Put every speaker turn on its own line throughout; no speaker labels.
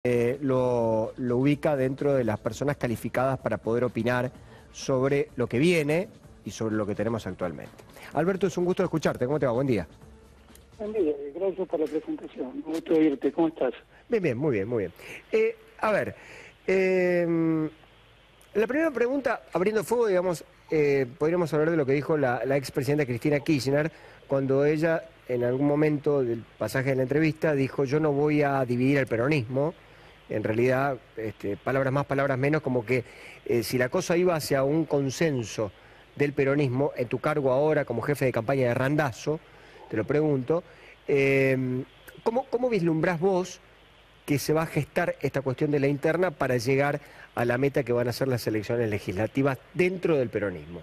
lo ubica dentro de las personas calificadas para poder opinar sobre lo que viene y sobre lo que tenemos actualmente. Alberto, es un gusto escucharte. ¿Cómo te va? Buen día.
Buen día, gracias por la presentación. Un gusto oírte. ¿Cómo estás?
Bien, bien, muy bien, muy bien. A ver, la primera pregunta, abriendo fuego, digamos, podríamos hablar de lo que dijo la expresidenta Cristina Kirchner cuando ella, en algún momento del pasaje de la entrevista, dijo: yo no voy a dividir el peronismo. En realidad, palabras más, palabras menos, como que si la cosa iba hacia un consenso del peronismo, en tu cargo ahora como jefe de campaña de Randazzo, te lo pregunto, ¿cómo vislumbrás vos que se va a gestar esta cuestión de la interna para llegar a la meta que van a ser las elecciones legislativas dentro del peronismo?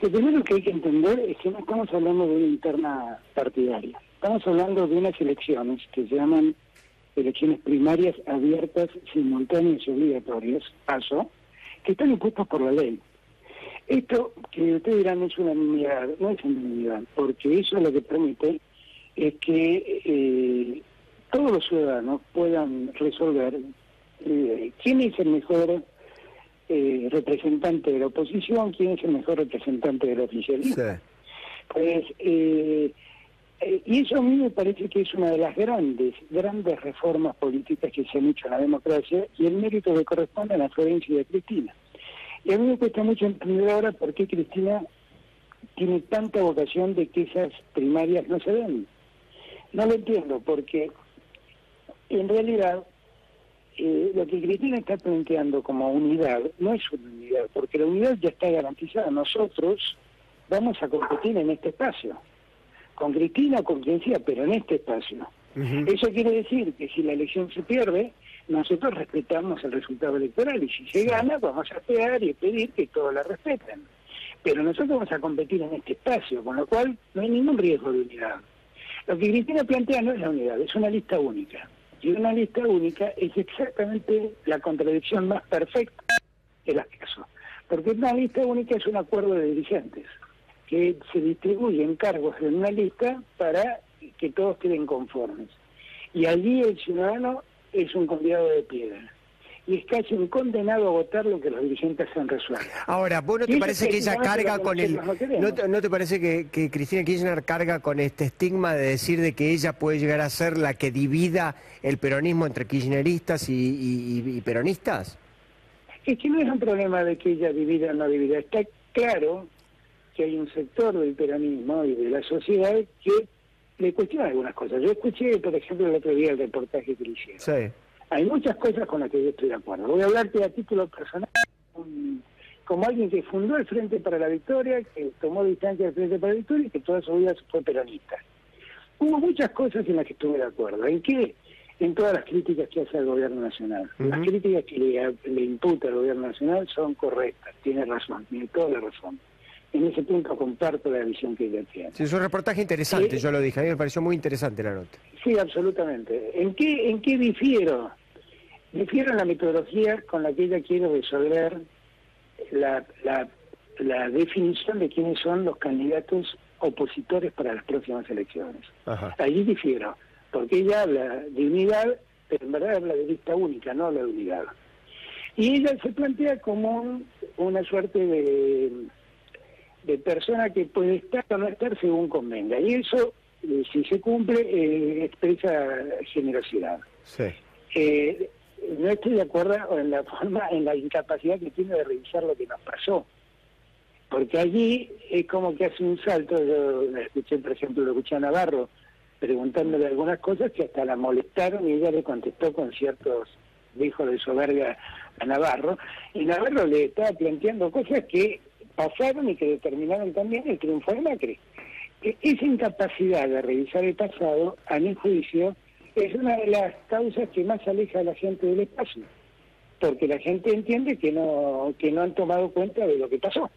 Lo primero que hay que entender es que no estamos hablando de una interna partidaria. Estamos hablando de unas elecciones que se llaman elecciones primarias abiertas, simultáneas y obligatorias, PASO, que están impuestas por la ley. Esto, que ustedes dirán, no es unanimidad, no es unanimidad, porque eso lo que permite es que todos los ciudadanos puedan resolver quién es el mejor representante de la oposición, quién es el mejor representante del oficialismo. Sí. Pues, y eso a mí me parece que es una de las grandes reformas políticas que se han hecho en la democracia, y el mérito le corresponde a la Florencia y a Cristina. Y a mí me cuesta mucho entender ahora por qué Cristina tiene tanta vocación de que esas primarias no se den. No lo entiendo, porque en realidad lo que Cristina está planteando como unidad no es una unidad, porque la unidad ya está garantizada. Nosotros vamos a competir en este espacio, con Cristina o con quien sea, pero en este espacio. Eso quiere decir que si la elección se pierde, nosotros respetamos el resultado electoral, y si se gana vamos a esperar y pedir que todos la respeten. Pero nosotros vamos a competir en este espacio, con lo cual no hay ningún riesgo de unidad. Lo que Cristina plantea no es la unidad, es una lista única. Y una lista única es exactamente la contradicción más perfecta de las casos. Porque una lista única es un acuerdo de dirigentes, que se distribuyen cargos en una lista para que todos queden conformes. Y allí el ciudadano es un convidado de piedra. Y es casi un condenado a votar lo que los dirigentes han resuelto.
Ahora, ¿vos no te parece que ella carga con el... ¿No te parece que Cristina Kirchner carga con este estigma de decir de que ella puede llegar a ser la que divida el peronismo entre kirchneristas y peronistas?
Es que no es un problema de que ella divida o no divida. Está claro que hay un sector del peronismo y de la sociedad que le cuestiona algunas cosas. Yo escuché, por ejemplo, el otro día el reportaje que le hicieron. Sí. Hay muchas cosas con las que yo estoy de acuerdo. Voy a hablarte a título personal, como alguien que fundó el Frente para la Victoria, que tomó distancia del Frente para la Victoria y que toda su vida fue peronista. Hubo muchas cosas en las que estuve de acuerdo. ¿En qué? En todas las críticas que hace al gobierno nacional. Las críticas que le imputa al gobierno nacional son correctas, tiene razón, tiene toda la razón. En ese punto comparto la visión que ella tiene.
Sí, es un reportaje interesante, yo lo dije, a mí me pareció muy interesante la nota.
Sí, absolutamente. ¿En qué difiero? Difiero en la metodología con la que ella quiere resolver la definición de quiénes son los candidatos opositores para las próximas elecciones. Ajá. Allí difiero, porque ella habla de unidad, pero en verdad habla de lista única, no habla de unidad. Y ella se plantea como una suerte de persona que puede estar o no estar según convenga. Y eso, si se cumple, expresa generosidad. Sí. No estoy de acuerdo en la forma, en la incapacidad que tiene de revisar lo que nos pasó. Porque allí es como que hace un salto. Yo escuché, por ejemplo, lo escuché a Navarro preguntándole algunas cosas que hasta la molestaron, y ella le contestó con ciertos dejos de soberbia a Navarro. Y Navarro le estaba planteando cosas que pasaron y que determinaron también el triunfo de Macri. Esa incapacidad de revisar el pasado, a mi juicio, es una de las causas que más aleja a la gente del espacio, porque la gente entiende que no han tomado cuenta de lo que pasó.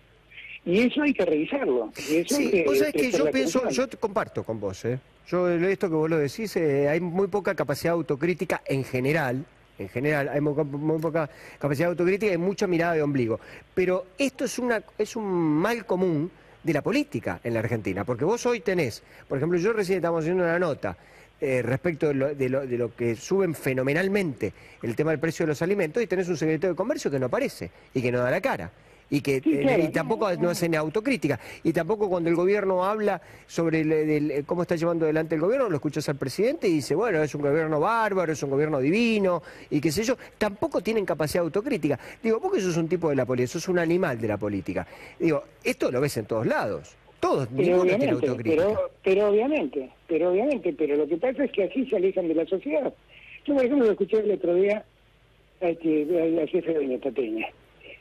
Y eso hay que revisarlo. Y eso
sí, vos sabés que yo pienso, yo comparto con vos, Yo esto que vos lo decís, hay muy poca capacidad autocrítica en general hay muy poca capacidad autocrítica y mucha mirada de ombligo. Pero esto es un mal común de la política en la Argentina, porque vos hoy tenés, por ejemplo, yo recién estamos haciendo una nota respecto de lo que suben fenomenalmente el tema del precio de los alimentos, y tenés un secretario de Comercio que no aparece y que no da la cara. Y que
Sí, claro,
y tampoco no hacen autocrítica. Y tampoco cuando el gobierno habla sobre cómo está llevando adelante el gobierno, lo escuchas al presidente y dice, bueno, es un gobierno bárbaro, es un gobierno divino, y qué sé yo. Tampoco tienen capacidad de autocrítica. Digo, porque eso es un tipo de la política, eso es un animal de la política. Digo, esto lo ves en todos lados. Todos, ninguno tiene autocrítica.
Pero obviamente, pero lo que pasa es que así se alejan de la sociedad. Yo, por ejemplo, lo escuché el otro día al jefe de Doña Peña.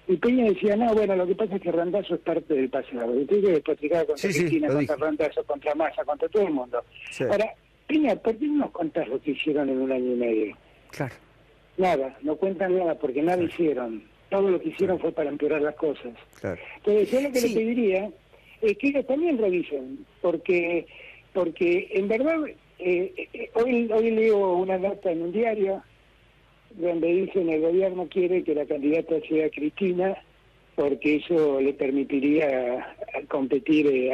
Y Peña decía, no, bueno, lo que pasa es que Randazzo es parte del pasado. Y tú que despotricaba contra Cristina, contra Randazzo, contra Massa, contra todo el mundo. Sí. Ahora, Peña, ¿por qué no nos contás lo que hicieron en un año y medio?
Claro.
Nada, no cuentan nada porque nada hicieron. Todo lo que hicieron fue para empeorar las cosas.
Claro.
Entonces, yo lo que le pediría es que ellos también revisen, porque en verdad, hoy leo una nota en un diario donde dicen el gobierno quiere que la candidata sea Cristina porque eso le permitiría competir,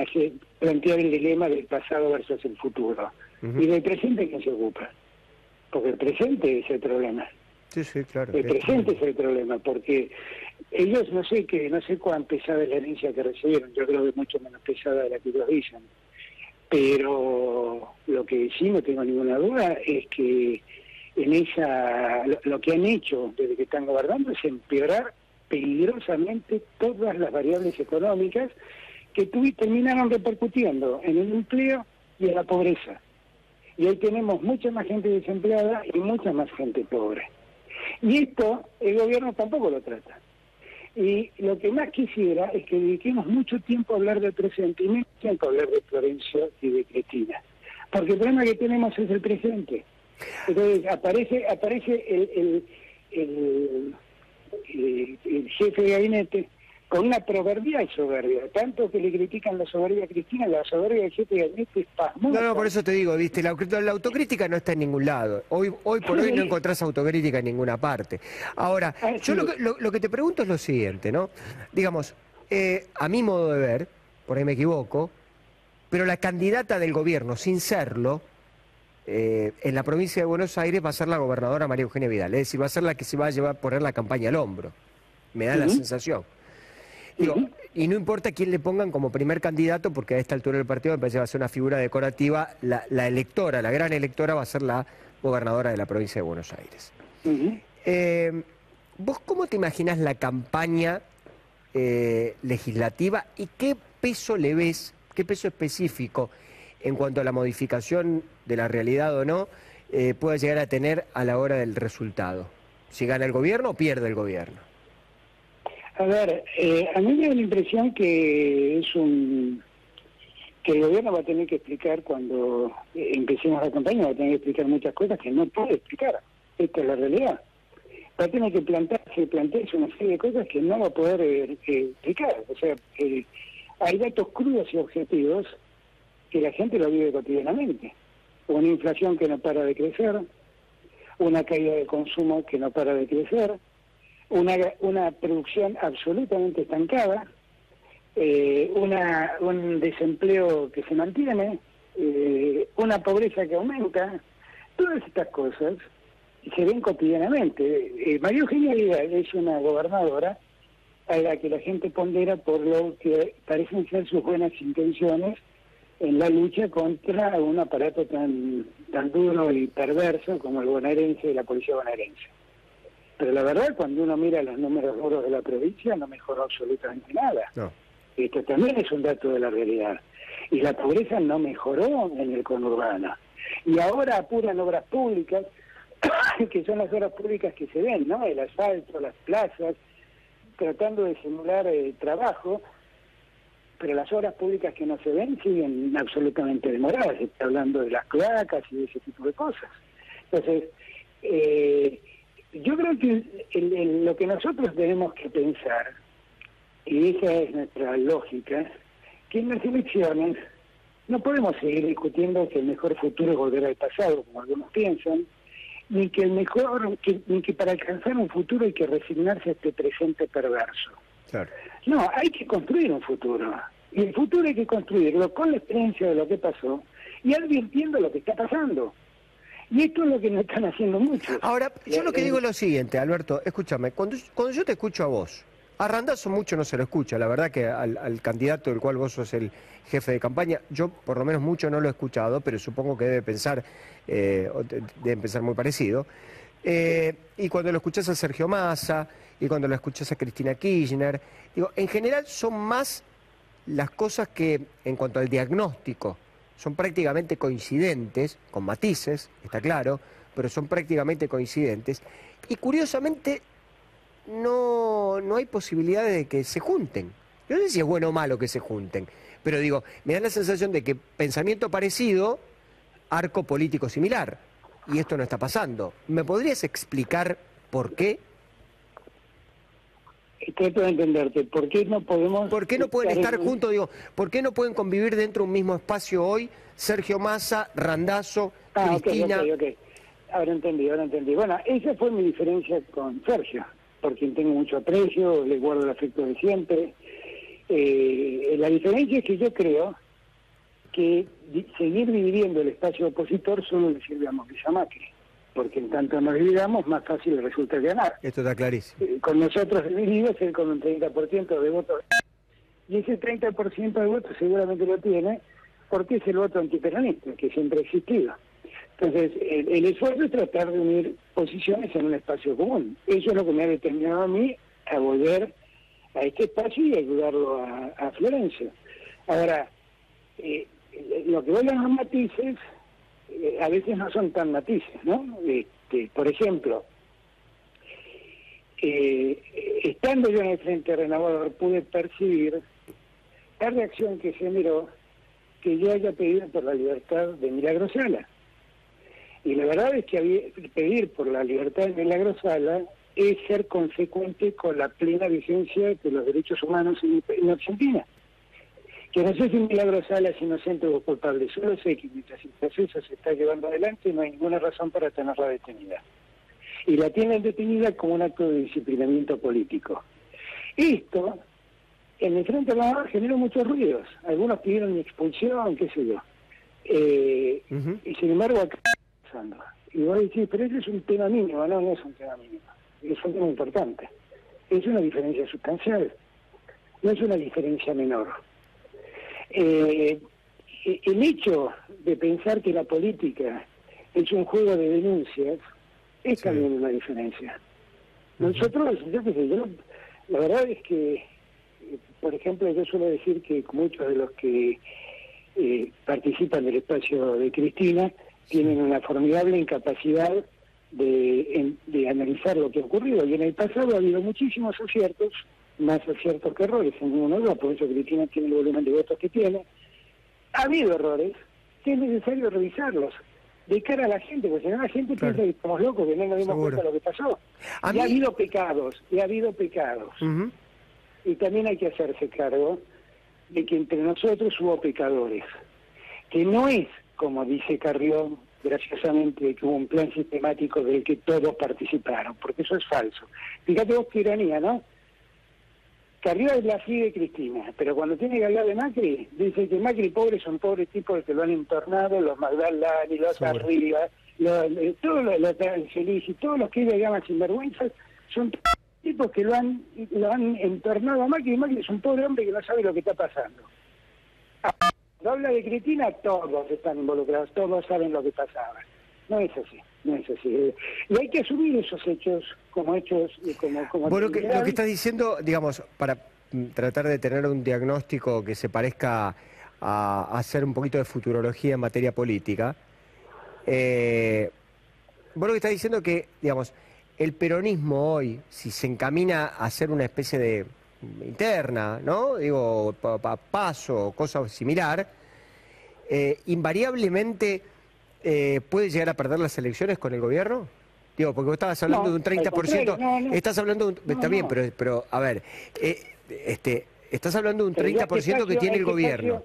plantear el dilema del pasado versus el futuro. Y del presente, ¿quién se ocupa? Porque el presente es el problema.
Sí, claro.
El presente es el problema, porque ellos no sé cuán pesada es la herencia que recibieron, yo creo que es mucho menos pesada de la que ellos dicen. Pero lo que sí no tengo ninguna duda es que lo que han hecho desde que están gobernando es empeorar peligrosamente todas las variables económicas que terminaron repercutiendo en el empleo y en la pobreza. Y hoy tenemos mucha más gente desempleada y mucha más gente pobre. Y esto el gobierno tampoco lo trata. Y lo que más quisiera es que dediquemos mucho tiempo a hablar del presente y menos tiempo a hablar de Florencio y de Cristina. Porque el problema que tenemos es el presente. Entonces aparece el jefe de gabinete con una proverbial soberbia, tanto que le critican la soberbia a Cristina, la soberbia del jefe de gabinete es pasmosa.
No, por eso te digo, viste, la autocrítica no está en ningún lado. Hoy por hoy no encontrás autocrítica en ninguna parte. Ahora, yo lo que te pregunto es lo siguiente, ¿no? Digamos, a mi modo de ver, por ahí me equivoco, pero la candidata del gobierno, sin serlo, en la provincia de Buenos Aires va a ser la gobernadora María Eugenia Vidal, es decir, va a ser la que se va a poner la campaña al hombro, me da la sensación. Digo, y no importa quién le pongan como primer candidato, porque a esta altura del partido me parece que va a ser una figura decorativa, la electora, la gran electora va a ser la gobernadora de la provincia de Buenos Aires. ¿Vos cómo te imaginás la campaña legislativa y qué peso le ves, qué peso específico en cuanto a la modificación de la realidad o no, pueda llegar a tener a la hora del resultado? Si gana el gobierno o pierde el gobierno.
A ver, a mí me da la impresión que que el gobierno va a tener que explicar cuando empecemos la campaña, va a tener que explicar muchas cosas que no puede explicar. Esta es la realidad. Va a tener que plantearse una serie de cosas que no va a poder explicar. O sea, hay datos crudos y objetivos que la gente lo vive cotidianamente. Una inflación que no para de crecer, una caída de consumo que no para de crecer, una producción absolutamente estancada, un desempleo que se mantiene, una pobreza que aumenta. Todas estas cosas se ven cotidianamente. María Eugenia Vidal es una gobernadora a la que la gente pondera por lo que parecen ser sus buenas intenciones en la lucha contra un aparato tan duro y perverso como el bonaerense y la policía bonaerense. Pero la verdad, cuando uno mira los números duros de la provincia, no mejoró absolutamente nada. No. Esto también es un dato de la realidad. Y la pobreza no mejoró en el conurbano. Y ahora apuran obras públicas, que son las obras públicas que se ven, ¿no? El asfalto, las plazas, tratando de simular trabajo, pero las obras públicas que no se ven siguen absolutamente demoradas. Se está hablando de las cloacas y de ese tipo de cosas. Entonces, yo creo que lo que nosotros tenemos que pensar, y esa es nuestra lógica, que en las elecciones no podemos seguir discutiendo que el mejor futuro es volver al pasado, como algunos piensan, ni que para alcanzar un futuro hay que resignarse a este presente perverso. Claro. No, hay que construir un futuro. Y el futuro hay que construirlo con la experiencia de lo que pasó y advirtiendo lo que está pasando. Y esto es lo que no están haciendo muchos.
Ahora, yo lo que digo es lo siguiente, Alberto, escúchame, cuando yo te escucho a vos, a Randazzo mucho no se lo escucha, la verdad que al candidato del cual vos sos el jefe de campaña, yo por lo menos mucho no lo he escuchado, pero supongo que debe pensar muy parecido. Y cuando lo escuchás a Sergio Massa, y cuando lo escuchás a Cristina Kirchner, digo, en general son más las cosas que, en cuanto al diagnóstico, son prácticamente coincidentes, con matices, está claro, pero son prácticamente coincidentes. Y curiosamente no hay posibilidades de que se junten. Yo no sé si es bueno o malo que se junten, pero digo, me da la sensación de que pensamiento parecido, arco político similar. Y esto no está pasando. ¿Me podrías explicar por qué?
Trato de entenderte. ¿Por qué no podemos...?
¿Por qué no pueden estar juntos? Digo, ¿por qué no pueden convivir dentro de un mismo espacio hoy Sergio Massa, Randazzo, Cristina?
Ok. Ahora entendí. Bueno, esa fue mi diferencia con Sergio, por quien tengo mucho aprecio, le guardo el afecto de siempre. La diferencia es que yo creo que seguir dividiendo el espacio opositor solo le sirve a Mauricio Macri, porque en tanto nos dividamos, más fácil le resulta ganar.
Esto está clarísimo.
Con nosotros divididos, él con un 30% de votos. Y ese 30% de votos seguramente lo tiene porque es el voto antiperonista, que siempre ha existido. Entonces, el esfuerzo es tratar de unir posiciones en un espacio común. Eso es lo que me ha determinado a mí a volver a este espacio y ayudarlo a Florencia. Ahora, lo que voy a los matices, a veces no son tan matices, ¿no? Por ejemplo, estando yo en el Frente Renovador, pude percibir la reacción que generó que yo haya pedido por la libertad de Milagro Sala. Y la verdad es que pedir por la libertad de Milagro Sala es ser consecuente con la plena vigencia de los derechos humanos en Argentina. Que no sé si Milagro Sala es inocente o culpable, solo sé que mientras el proceso se está llevando adelante no hay ninguna razón para tenerla detenida. Y la tienen detenida como un acto de disciplinamiento político. Esto, en el Frente Renovador generó muchos ruidos. Algunos pidieron mi expulsión, qué sé yo. Y sin embargo, acá está pasando. Y vos decís, pero ese es un tema mínimo. No, no es un tema mínimo. Es un tema importante. Es una diferencia sustancial. No es una diferencia menor. El hecho de pensar que la política es un juego de denuncias es también una diferencia. Nosotros, la verdad es que, por ejemplo, yo suelo decir que muchos de los que participan del espacio de Cristina tienen una formidable incapacidad de analizar lo que ha ocurrido. Y en el pasado ha habido muchísimos aciertos, más aciertos que errores en uno de los, por eso Cristina tiene el volumen de votos que tiene. Ha habido errores que es necesario revisarlos de cara a la gente, porque si no la gente piensa que estamos locos, que no nos dimos cuenta de lo que pasó. Ha habido pecados. Y también hay que hacerse cargo de que entre nosotros hubo pecadores, que no es, como dice Carrión, graciosamente, que hubo un plan sistemático del que todos participaron, porque eso es falso. Fíjate vos qué ironía, ¿no? Carrión es la FI de Cristina, pero cuando tiene que hablar de Macri, dice que Macri pobre son pobres tipos que lo han entornado, los Magdalani, los Arriba, todos los Angelici, todos los que ellos llaman sinvergüenzas, son tipos que lo han entornado a Macri, y Macri es un pobre hombre que no sabe lo que está pasando. Cuando habla de Cristina, todos están involucrados, todos saben lo que pasaba. No es así. Y hay que asumir esos hechos como hechos...
Bueno, lo que estás diciendo, digamos, para tratar de tener un diagnóstico que se parezca a hacer un poquito de futurología en materia política, vos lo que estás diciendo que, digamos, el peronismo hoy, si se encamina a hacer una especie de interna, ¿no? Digo, paso o cosa similar, invariablemente puede llegar a perder las elecciones con el gobierno. Digo, porque vos estabas hablando de un 30%, estás hablando de un... Está bien, pero a ver, estás hablando de un 30% que tiene el gobierno,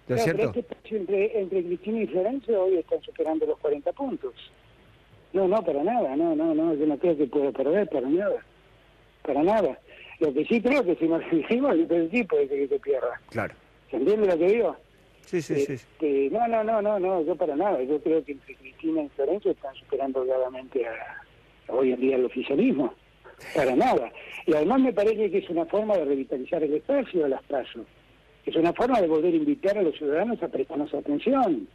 ¿no es cierto?
Entre Cristina y Florencia hoy están superando los 40 puntos. No, para nada, no, yo no creo que pueda perder, para nada. Lo que sí creo que si nos dijimos, entonces sí puede ser que se pierda.
Claro.
¿Se entiende lo que digo?
Sí.
No, yo para nada. Yo creo que entre Cristina y Florencio están superando claramente hoy en día el oficialismo. Para nada. Y además me parece que es una forma de revitalizar el espacio de las PASO. Es una forma de volver a invitar a los ciudadanos a prestarnos atención.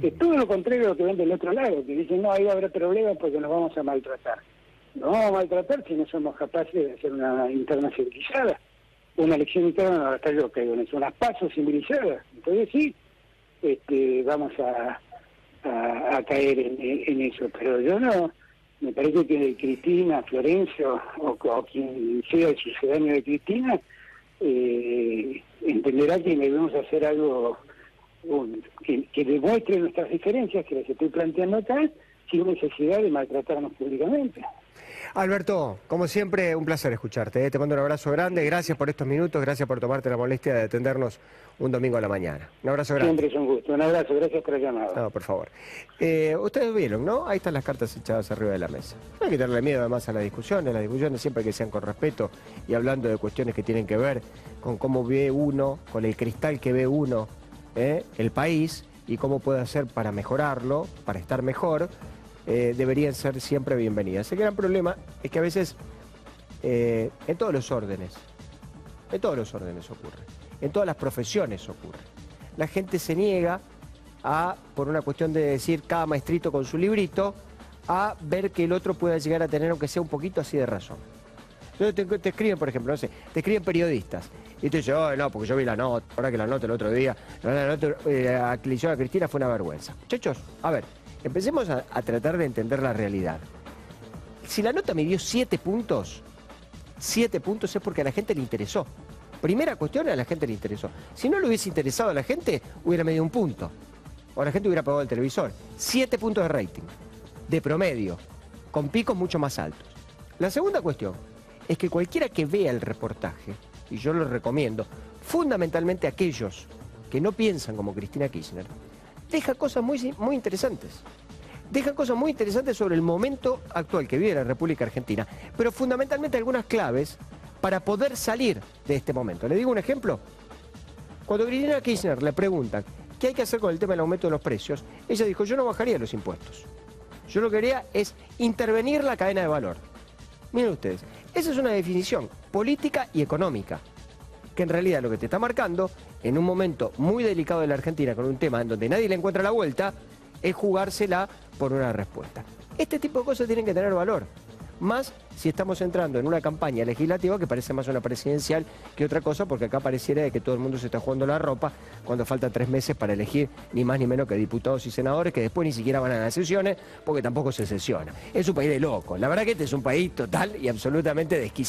Es todo lo contrario a lo que ven del otro lado, que dicen, no, ahí va a haber problemas porque nos vamos a maltratar. Nos vamos a maltratar si no somos capaces de hacer una interna civilizada. Una elección interna, hasta yo creo en eso, unas PASO civilizadas. Entonces sí, vamos a caer en eso. Pero yo no, me parece que Cristina, Florencio o quien sea el sucedáneo de Cristina, entenderá que debemos hacer algo que demuestre nuestras diferencias, que las estoy planteando acá, sin necesidad de maltratarnos públicamente.
Alberto, como siempre, un placer escucharte, ¿eh? Te mando un abrazo grande, gracias por estos minutos, gracias por tomarte la molestia de atendernos un domingo a la mañana. Un abrazo grande.
Siempre es un gusto, un abrazo, gracias por el llamado.
No, por favor. Ustedes vieron, ¿no? Ahí están las cartas echadas arriba de la mesa. No hay que tenerle miedo además a las discusiones siempre que sean con respeto y hablando de cuestiones que tienen que ver con cómo ve uno, con el cristal que ve uno, el país y cómo puede hacer para mejorarlo, para estar mejor. Deberían ser siempre bienvenidas. El gran problema es que a veces en todos los órdenes ocurre, en todas las profesiones ocurre. La gente se niega por una cuestión de decir cada maestrito con su librito, a ver que el otro pueda llegar a tener, aunque sea un poquito así de razón. Entonces te escriben, por ejemplo, no sé, te escriben periodistas, y tú dices, oh, no, porque yo vi la nota, ahora que la nota el otro día, la nota que le hicieron a Cristina fue una vergüenza. Muchachos, a ver, empecemos a tratar de entender la realidad. Si la nota me dio 7 puntos es porque a la gente le interesó. Primera cuestión, a la gente le interesó. Si no le hubiese interesado a la gente, hubiera medido 1 punto. O la gente hubiera apagado el televisor. 7 puntos de rating, de promedio, con picos mucho más altos. La segunda cuestión es que cualquiera que vea el reportaje, y yo lo recomiendo, fundamentalmente aquellos que no piensan como Cristina Kirchner, deja cosas muy interesantes. Deja cosas muy interesantes sobre el momento actual que vive la República Argentina, pero fundamentalmente algunas claves para poder salir de este momento. ¿Le digo un ejemplo? Cuando a Cristina Kirchner le preguntan qué hay que hacer con el tema del aumento de los precios, ella dijo, yo no bajaría los impuestos. Yo lo que haría es intervenir la cadena de valor. Miren ustedes, esa es una definición política y económica, que en realidad lo que te está marcando, en un momento muy delicado de la Argentina, con un tema en donde nadie le encuentra la vuelta, es jugársela por una respuesta. Este tipo de cosas tienen que tener valor, más si estamos entrando en una campaña legislativa que parece más una presidencial que otra cosa, porque acá pareciera de que todo el mundo se está jugando la ropa cuando faltan 3 meses para elegir ni más ni menos que diputados y senadores que después ni siquiera van a las sesiones porque tampoco se sesiona. Es un país de locos. La verdad que este es un país total y absolutamente desquiciado.